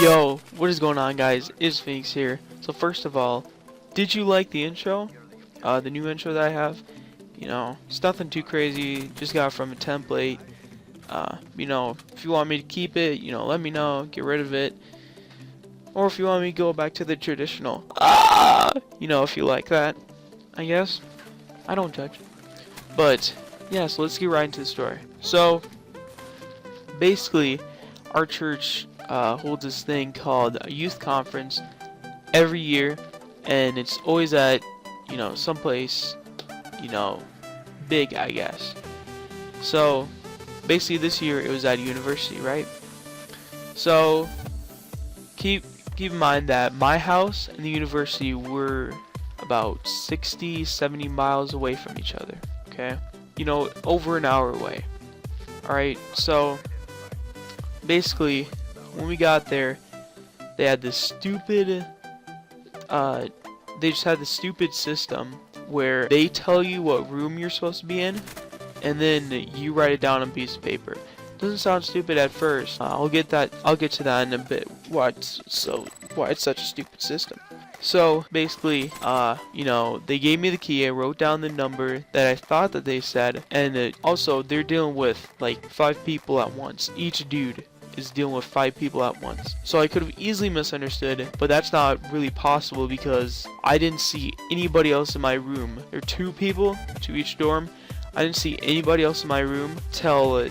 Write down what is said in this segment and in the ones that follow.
Yo, what is going on, guys? It's Phoenix here. So first of all, did you like the intro? The new intro that I have? It's nothing too crazy, just got it from a template. If you want me to keep it, let me know, get rid of it. Or if you want me to go back to the traditional, if you like that, I guess. I don't judge. But, yeah, so let's get right into the story. So, basically, our church holds this thing called a youth conference every year, and it's always at, someplace, big, I guess. So, basically this year it was at a university, right? So, keep in mind that my house and the university were about 60, 70 miles away from each other, okay? Over an hour away. Alright, so basically, when we got there, they had this stupid, they just had this stupid system where they tell you what room you're supposed to be in, and then you write it down on a piece of paper. Doesn't sound stupid at first. I'll get to that in a bit. Why it's such a stupid system? So basically, they gave me the key. I wrote down the number that I thought that they said, and also they're dealing with like 5 people at once. Each dude is dealing with 5 people at once. So I could have easily misunderstood, but that's not really possible because I didn't see anybody else in my room. There are 2 people to each dorm. I didn't see anybody else in my room till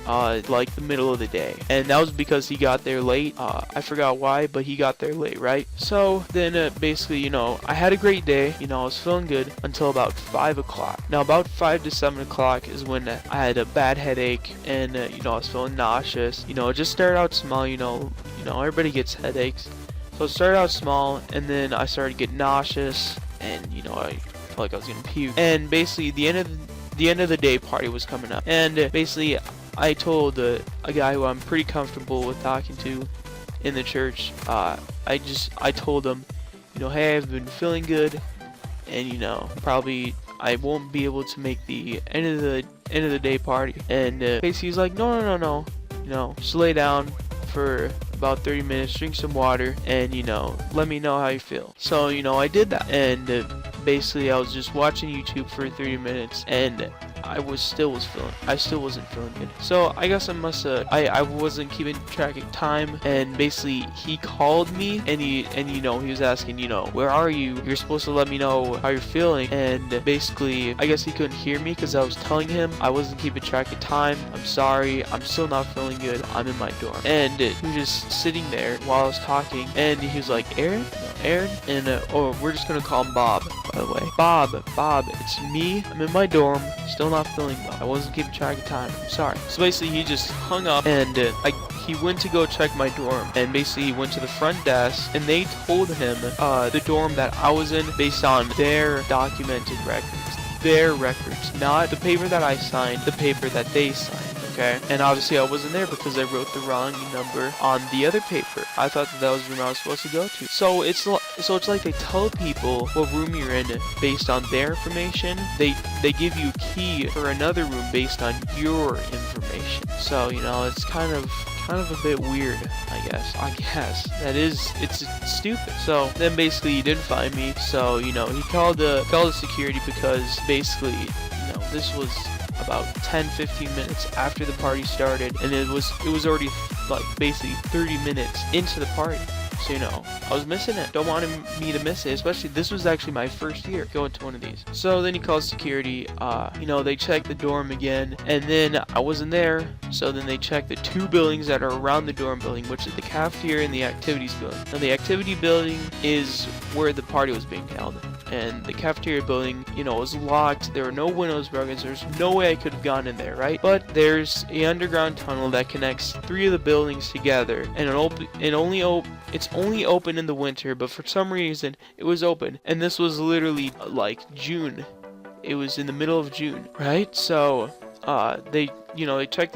like the middle of the day, and that was because he got there late. I forgot why, but he got there late, right? So then basically, I had a great day. I was feeling good until about 5 o'clock. Now about 5 to 7 o'clock is when I had a bad headache, and I was feeling nauseous. It just started out small. Everybody gets headaches. So it started out small, and then I started getting nauseous, and I felt like I was gonna puke. And basically, the end of the day party was coming up, and basically I told a guy who I'm pretty comfortable with talking to in the church. I told him, hey, I've been feeling good, and probably I won't be able to make the end of the day party. And basically he's like, no, just lay down for about 30 minutes, drink some water, and let me know how you feel. So I did that, and basically I was just watching YouTube for 30 minutes, and I still wasn't feeling good. So I guess I wasn't keeping track of time, and basically he called me, and he was asking, where are you? You're supposed to let me know how you're feeling. And basically I guess he couldn't hear me because I was telling him I wasn't keeping track of time. I'm sorry, I'm still not feeling good. I'm in my dorm. And he was just sitting there while I was talking, and he was like, Aaron, and we're just gonna call him Bob, by the way. Bob, it's me. I'm in my dorm, still not feeling well. I wasn't keeping track of time. I'm sorry. So basically he just hung up, and he went to go check my dorm, and basically he went to the front desk, and they told him the dorm that I was in based on their documented records. Their records, not the paper that I signed, the paper that they signed. Okay, and obviously I wasn't there because I wrote the wrong number on the other paper. I thought that was the room I was supposed to go to. So it's like they tell people what room you're in based on their information. They give you a key for another room based on your information. So it's kind of a bit weird, I guess. It's stupid. So then basically he didn't find me. So he called the security because basically this was about 10-15 minutes after the party started, and it was already like basically 30 minutes into the party. So I was missing it. Don't want me to miss it, especially this was actually my first year going to one of these. So then he calls security. They checked the dorm again, and then I wasn't there. So then they checked the 2 buildings that are around the dorm building, which is the cafeteria and the activities building. Now the activity building is where the party was being held, and the cafeteria building, was locked. There were no windows broken, so there's no way I could have gone in there, right? But there's an underground tunnel that connects 3 of the buildings together, and it's only open in the winter, but for some reason it was open, and this was literally like June. It was in the middle of June, right? So they checked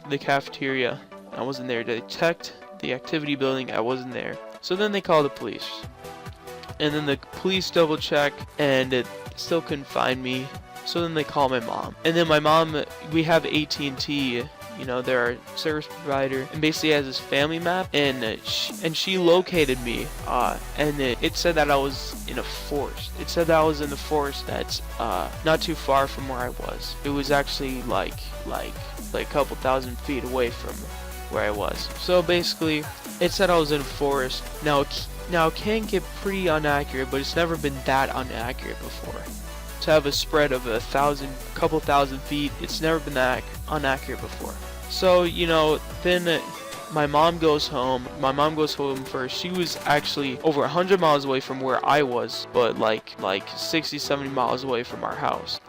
the cafeteria. I wasn't there. They checked the activity building. I wasn't there. So then they called the police. And then the police double check, and it still couldn't find me. So then they call my mom. And then my mom, we have AT&T, you know, they're our service provider, and basically has this family map, and she located me, and it said that I was in a forest. It said that I was in the forest that's not too far from where I was. It was actually like a couple thousand feet away from where I was. So basically, it said I was in a forest. Now it can get pretty inaccurate, but it's never been that inaccurate before. To have a spread of a couple thousand feet, it's never been that inaccurate before. So, you know, then my mom goes home. My mom goes home first. She was actually over 100 miles away from where I was, but like 60, 70 miles away from our house.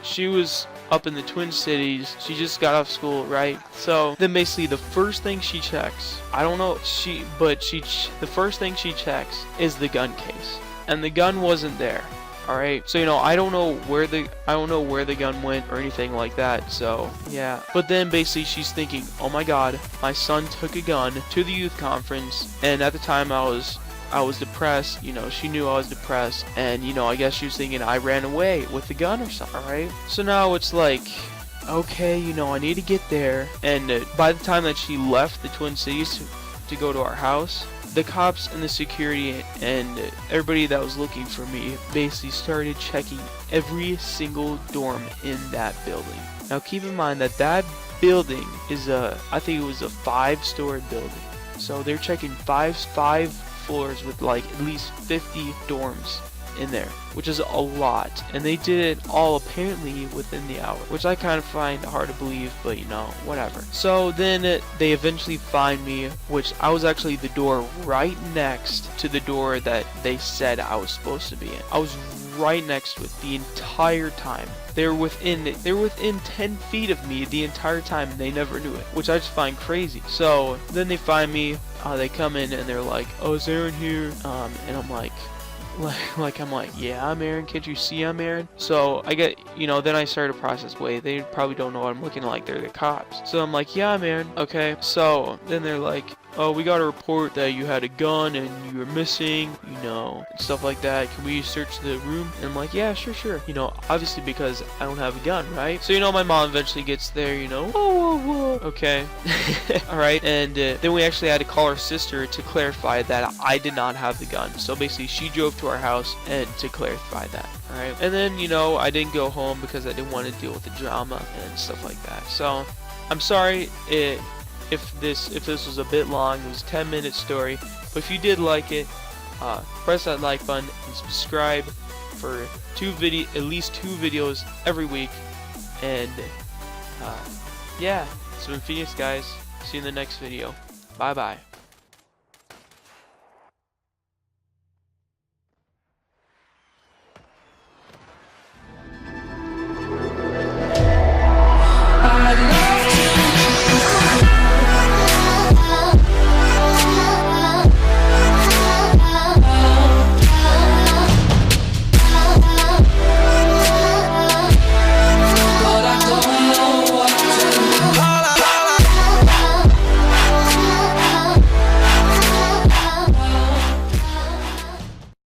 She was up in the Twin Cities. She just got off school, right? So then basically the first thing she checks, I don't know, the first thing she checks is the gun case, and the gun wasn't there. Alright, so you know, I don't know where the gun went or anything like that, so yeah. But then basically she's thinking, oh my god, my son took a gun to the youth conference, and at the time I was depressed, you know, she knew I was depressed, and you know, I guess she was thinking I ran away with the gun or something, right? So now it's like, okay, you know, I need to get there, and by the time that she left the Twin Cities to go to our house, the cops and the security and everybody that was looking for me basically started checking every single dorm in that building. Now keep in mind that building is I think it was a 5-story building. So they're checking five floors with like at least 50 dorms in there, which is a lot, and they did it all apparently within the hour, which I kind of find hard to believe, but you know, whatever. So then they eventually find me, which I was actually the door right next to the door that they said I was supposed to be in. I was right next to it the entire time. They were within 10 feet of me the entire time, and they never knew it, which I just find crazy. So then they find me, they come in and they're like, oh, is Aaron here? And I'm like, yeah, I'm Aaron. Can't you see I'm Aaron? So I get, you know, then I started a process. Wait, they probably don't know what I'm looking like. They're the cops. So I'm like, yeah, I'm Aaron. Okay. So then they're like, oh, we got a report that you had a gun and you were missing, you know, and stuff like that. Can we search the room? And I'm like, yeah, sure. You know, obviously because I don't have a gun, right? So, you know, my mom eventually gets there, you know, whoa. Okay. All right. And then we actually had to call her sister to clarify that I did not have the gun. So basically she drove to our house and to clarify that. All right. And then, you know, I didn't go home because I didn't want to deal with the drama and stuff like that. So I'm sorry if this was a bit long. It was a 10-minute story, but if you did like it, press that like button and subscribe for at least two videos every week. And yeah, it's been Phoenix, guys. See you in the next video. Bye bye.